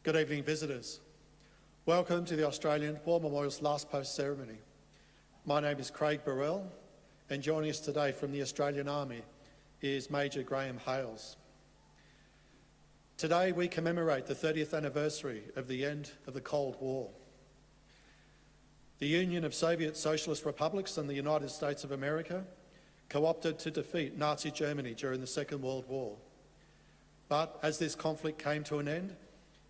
Good evening, visitors. Welcome to the Australian War Memorial's last post ceremony. My name is Craig Burrell, and joining us today from the Australian Army is Major Graham Hales. Today we commemorate the 30th anniversary of the end of the Cold War. The Union of Soviet Socialist Republics and the United States of America co-opted to defeat Nazi Germany during the Second World War. But as this conflict came to an end,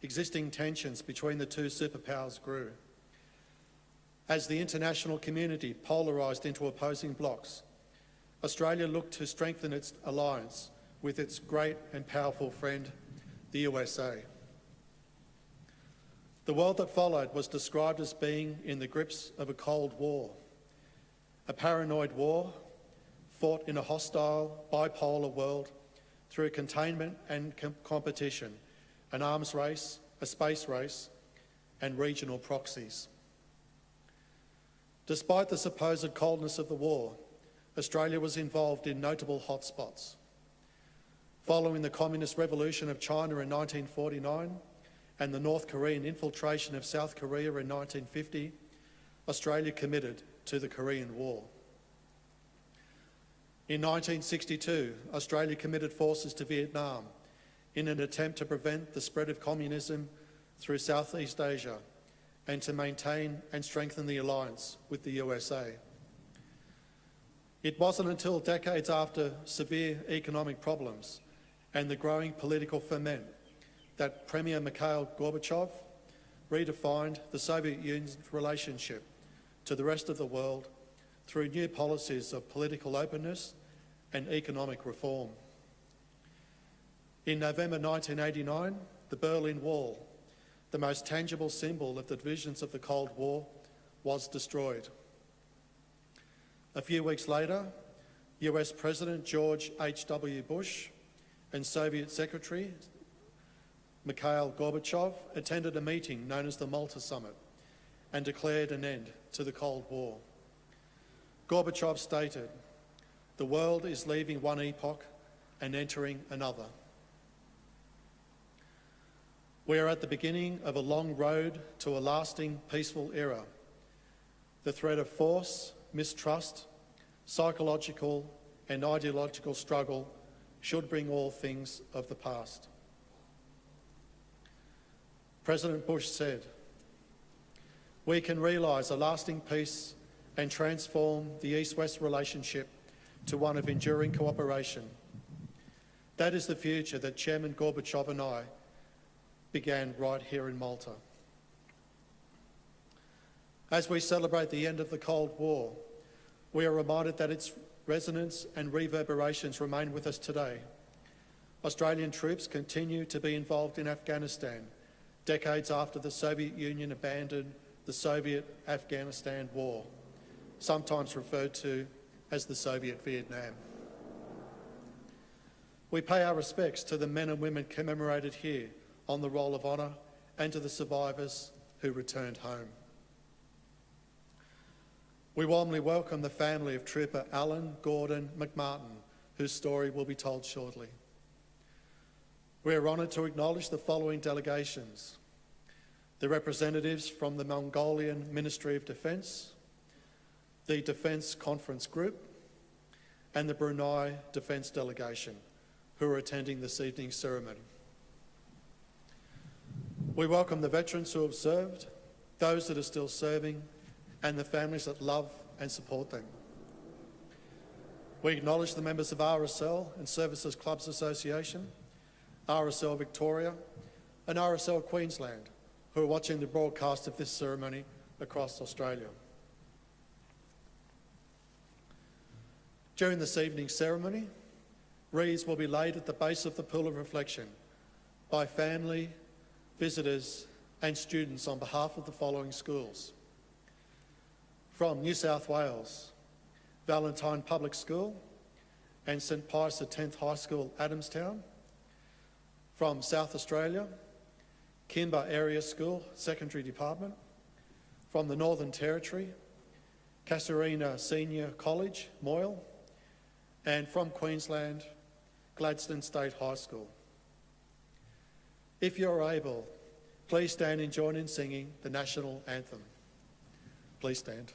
existing tensions between the two superpowers grew. As the international community polarised into opposing blocs, Australia looked to strengthen its alliance with its great and powerful friend, the USA. The world that followed was described as being in the grips of a Cold War, a paranoid war fought in a hostile, bipolar world through containment and competition, an arms race, a space race, and regional proxies. Despite the supposed coldness of the war, Australia was involved in notable hotspots. Following the Communist Revolution of China in 1949 and the North Korean infiltration of South Korea in 1950, Australia committed to the Korean War. In 1962, Australia committed forces to Vietnam in an attempt to prevent the spread of communism through Southeast Asia and to maintain and strengthen the alliance with the USA. It wasn't until decades after severe economic problems and the growing political ferment that Premier Mikhail Gorbachev redefined the Soviet Union's relationship to the rest of the world through new policies of political openness and economic reform. In November 1989, the Berlin Wall, the most tangible symbol of the divisions of the Cold War, was destroyed. A few weeks later, US President George H.W. Bush and Soviet Secretary Mikhail Gorbachev attended a meeting known as the Malta Summit and declared an end to the Cold War. Gorbachev stated, "The world is leaving one epoch and entering another." We are at the beginning of a long road to a lasting peaceful era. The threat of force, mistrust, psychological and ideological struggle should bring all things of the past. President Bush said, "We can realise a lasting peace and transform the East-West relationship to one of enduring cooperation. That is the future that Chairman Gorbachev and I began right here in Malta." As we celebrate the end of the Cold War, we are reminded that its resonance and reverberations remain with us today. Australian troops continue to be involved in Afghanistan, decades after the Soviet Union abandoned the Soviet-Afghanistan War, sometimes referred to as the Soviet Vietnam. We pay our respects to the men and women commemorated here on the Roll of Honour and to the survivors who returned home. We warmly welcome the family of Trooper Allan Gordon McMartin, whose story will be told shortly. We are honoured to acknowledge the following delegations: the representatives from the Mongolian Ministry of Defence, the Defence Conference Group, and the Brunei Defence Delegation, who are attending this evening's ceremony. We welcome the veterans who have served, those that are still serving, and the families that love and support them. We acknowledge the members of RSL and Services Clubs Association, RSL Victoria, and RSL Queensland, who are watching the broadcast of this ceremony across Australia. During this evening's ceremony, wreaths will be laid at the base of the Pool of Reflection by family, visitors and students on behalf of the following schools. From New South Wales, Valentine Public School and St Pius X High School, Adamstown. From South Australia, Kimber Area School, Secondary Department. From the Northern Territory, Casuarina Senior College, Moyle. And from Queensland, Gladstone State High School. If you're able, please stand and join in singing the national anthem. Please stand.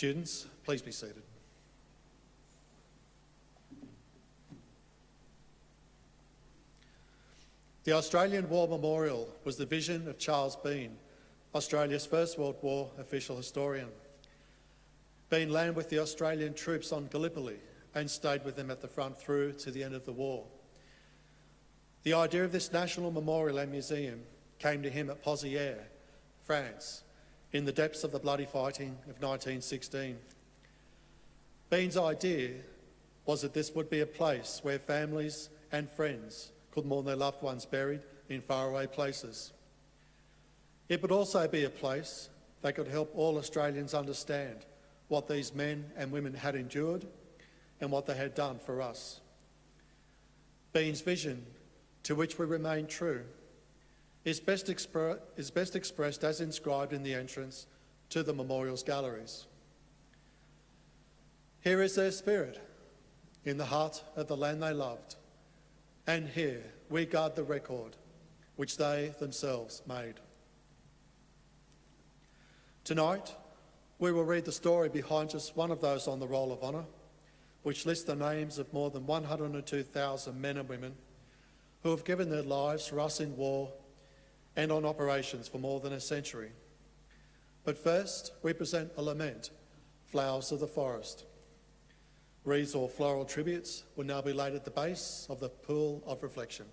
Students, please be seated. The Australian War Memorial was the vision of Charles Bean, Australia's First World War official historian. Bean landed with the Australian troops on Gallipoli and stayed with them at the front through to the end of the war. The idea of this national memorial and museum came to him at Pozières, France, in the depths of the bloody fighting of 1916. Bean's idea was that this would be a place where families and friends could mourn their loved ones buried in faraway places. It would also be a place that could help all Australians understand what these men and women had endured and what they had done for us. Bean's vision, to which we remain true, is best expressed as inscribed in the entrance to the memorial's galleries. Here is their spirit, in the heart of the land they loved, and here we guard the record which they themselves made. Tonight, we will read the story behind just one of those on the Roll of Honour, which lists the names of more than 102,000 men and women who have given their lives for us in war and on operations for more than a century. But first, we present a lament, Flowers of the Forest. Wreaths or floral tributes will now be laid at the base of the pool of reflection.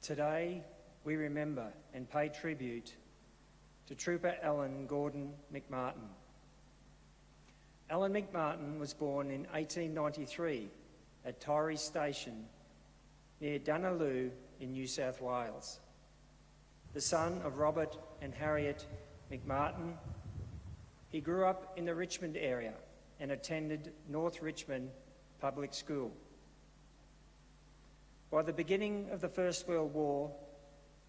Today, we remember and pay tribute to Trooper Allan Gordon McMartin. Allan McMartin was born in 1893 at Tyree Station near Dunaloo in New South Wales. The son of Robert and Harriet McMartin, he grew up in the Richmond area and attended North Richmond Public School. By the beginning of the First World War,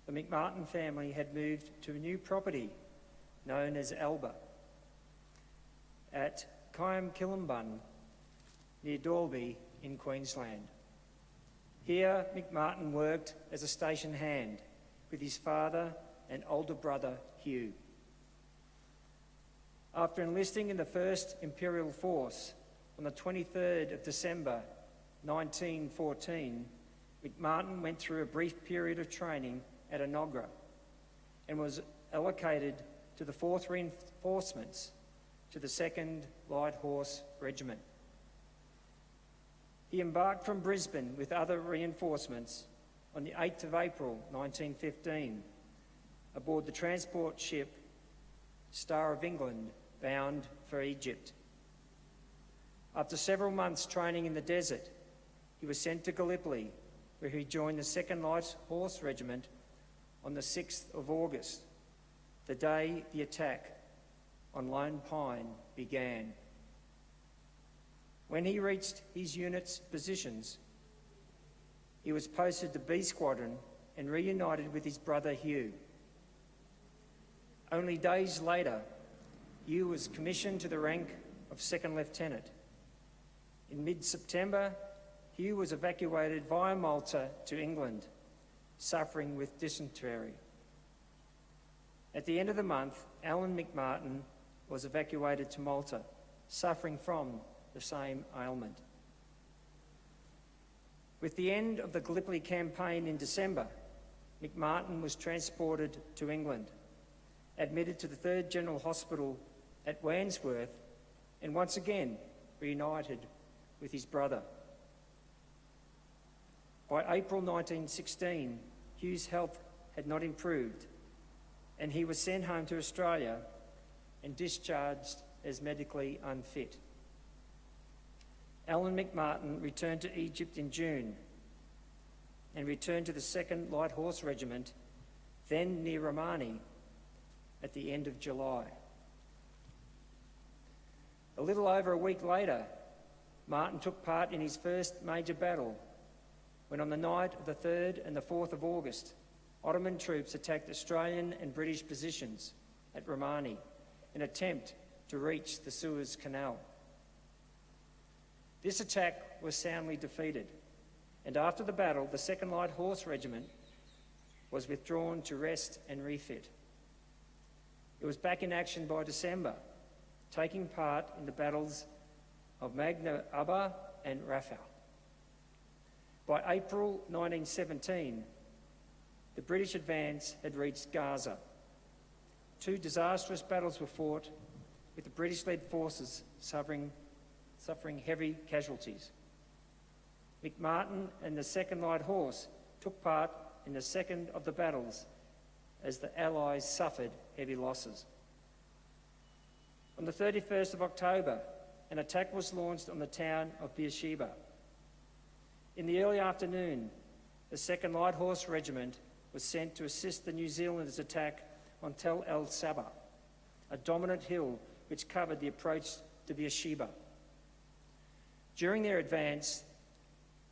the McMartin family had moved to a new property known as Alba at Killambun near Dalby in Queensland. Here, McMartin worked as a station hand with his father and older brother Hugh. After enlisting in the 1st Imperial Force on the 23rd of December 1914, McMartin went through a brief period of training at Enoggera and was allocated to the 4th Reinforcements to the 2nd Light Horse Regiment. He embarked from Brisbane with other reinforcements on the 8th of April 1915 aboard the transport ship Star of England bound for Egypt. After several months training in the desert, he was sent to Gallipoli, where he joined the 2nd Light Horse Regiment on the 6th of August, the day the attack on Lone Pine began. When he reached his unit's positions, he was posted to B Squadron and reunited with his brother Hugh. Only days later, Hugh was commissioned to the rank of 2nd Lieutenant. In mid-September, Hugh was evacuated via Malta to England, suffering with dysentery. At the end of the month, Allan McMartin was evacuated to Malta, suffering from the same ailment. With the end of the Gallipoli campaign in December, McMartin was transported to England, admitted to the 3rd General Hospital at Wandsworth, and once again reunited with his brother. By April 1916, Hugh's health had not improved, and he was sent home to Australia and discharged as medically unfit. Allan McMartin returned to Egypt in June and returned to the 2nd Light Horse Regiment, then near Romani, at the end of July. A little over a week later, Martin took part in his first major battle when on the night of the 3rd and the 4th of August, Ottoman troops attacked Australian and British positions at Romani in an attempt to reach the Suez Canal. This attack was soundly defeated, and after the battle, the 2nd Light Horse Regiment was withdrawn to rest and refit. It was back in action by December, taking part in the battles of Magna Ubba and Rafah. By April 1917, the British advance had reached Gaza. 2 disastrous battles were fought, with the British-led forces suffering heavy casualties. McMartin and the 2nd Light Horse took part in the second of the battles as the Allies suffered heavy losses. On the 31st of October, an attack was launched on the town of Beersheba. In the early afternoon, the 2nd Light Horse Regiment was sent to assist the New Zealanders' attack on Tel El Saba, a dominant hill which covered the approach to Beersheba. During their advance,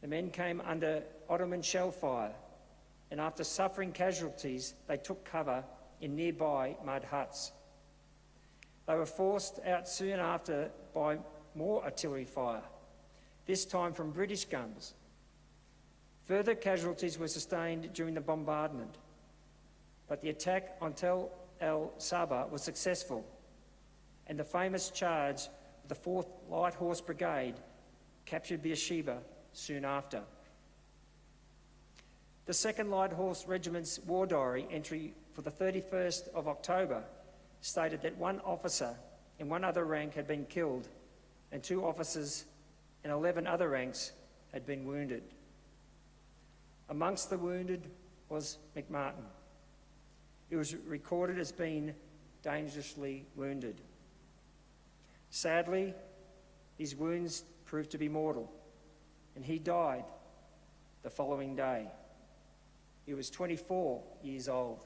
the men came under Ottoman shell fire, and after suffering casualties, they took cover in nearby mud huts. They were forced out soon after by more artillery fire, this time from British guns. Further casualties were sustained during the bombardment, but the attack on Tel El Saba was successful, and the famous charge of the 4th Light Horse Brigade captured Beersheba soon after. The 2nd Light Horse Regiment's War Diary entry for the 31st of October stated that 1 officer in 1 other rank had been killed and 2 officers in 11 other ranks had been wounded. Amongst the wounded was McMartin. He was recorded as being dangerously wounded. Sadly, his wounds proved to be mortal, and he died the following day. He was 24 years old.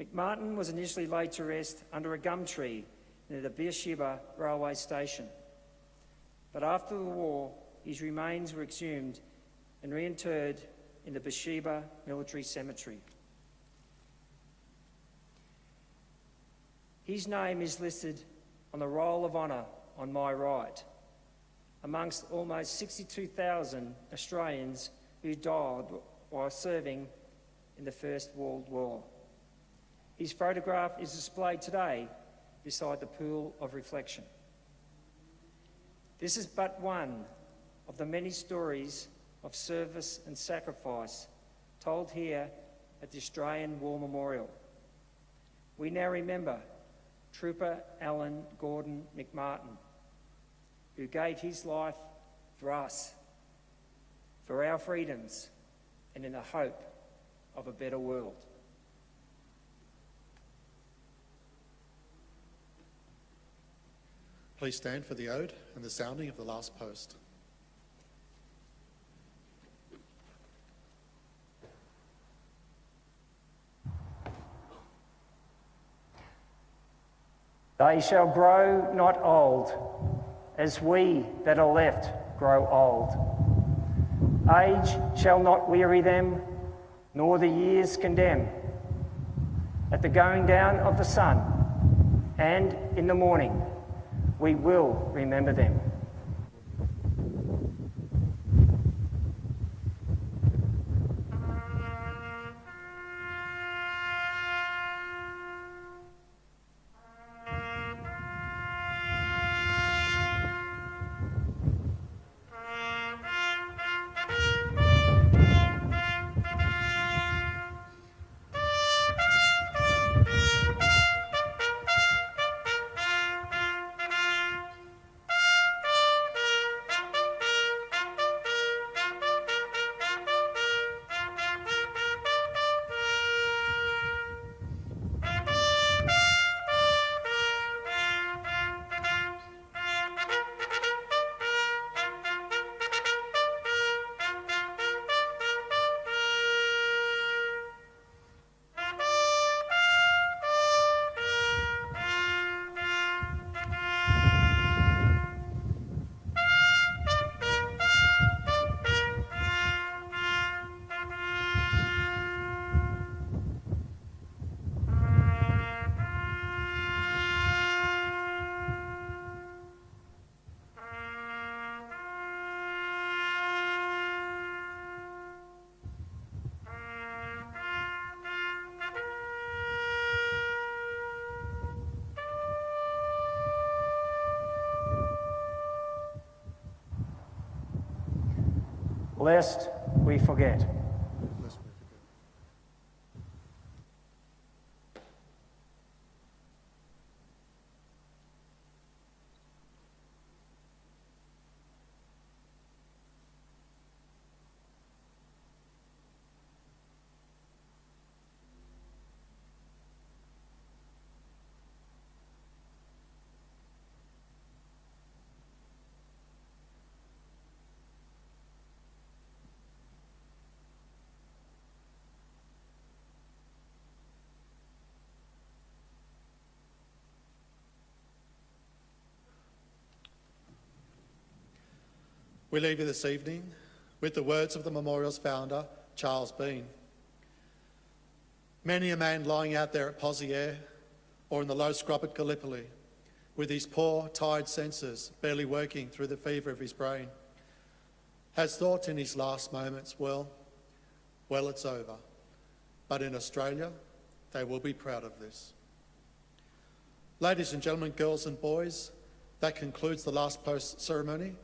McMartin was initially laid to rest under a gum tree near the Beersheba railway station. But after the war, his remains were exhumed and reinterred in the Beersheba Military Cemetery. His name is listed on the Roll of Honour on my right, amongst almost 62,000 Australians who died while serving in the First World War. His photograph is displayed today beside the pool of reflection. This is but one of the many stories of service and sacrifice told here at the Australian War Memorial. We now remember Trooper Allan Gordon McMartin, who gave his life for us, for our freedoms, and in the hope of a better world. Please stand for the ode and the sounding of the last post. They shall grow not old, as we that are left grow old. Age shall not weary them, nor the years condemn. At the going down of the sun, and in the morning, we will remember them. Lest we forget. We leave you this evening with the words of the memorial's founder, Charles Bean. Many a man lying out there at Pozieres or in the low scrub at Gallipoli, with his poor, tired senses barely working through the fever of his brain, has thought in his last moments, well, it's over. But in Australia, they will be proud of this. Ladies and gentlemen, girls and boys, that concludes the last post ceremony.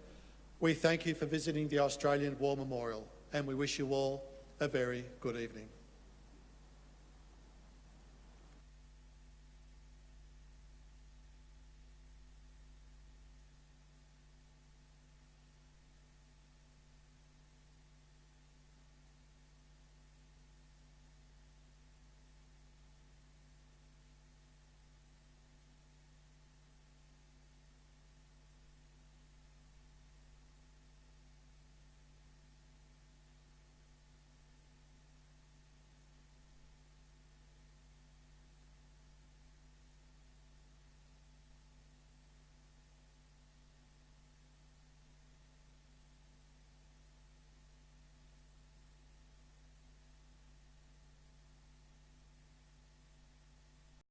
We thank you for visiting the Australian War Memorial, and we wish you all a very good evening.